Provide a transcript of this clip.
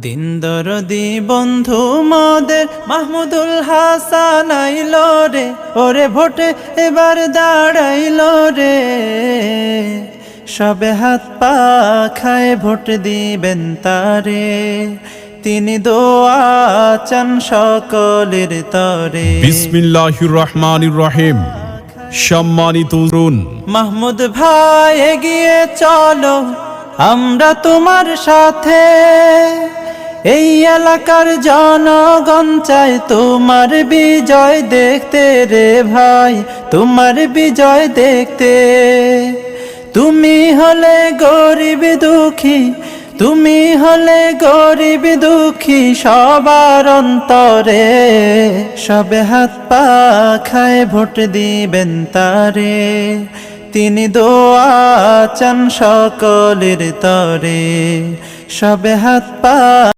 দিন দরদি বন্ধু মোদের মাহমুদুল হাসান আইল রে, ওরে ভোটে এবার দাঁড়াইল রে। সবে হাত পা খায় ভোট দিবেন তারে, তিনি দোয়া চান সকলের তরে। বিসমিল্লাহির রহমানির রহিম। সম্মানিত তরুণ, মাহমুদ ভাই এগিয়ে চলো, আমরা তোমার সাথে। এই এলাকার জনগণ চায় তোমার বিজয় দেখতে রে ভাই, তোমার বিজয় দেখতে। তুমি হলে গরিব দুঃখী, তুমি হলে গরিব দুঃখী সবার অন্তরে। সবে হাত পা খায় ভোট দিবেন তারে, তিনি দোয়া চান সকলের তরে। সবে হাত পা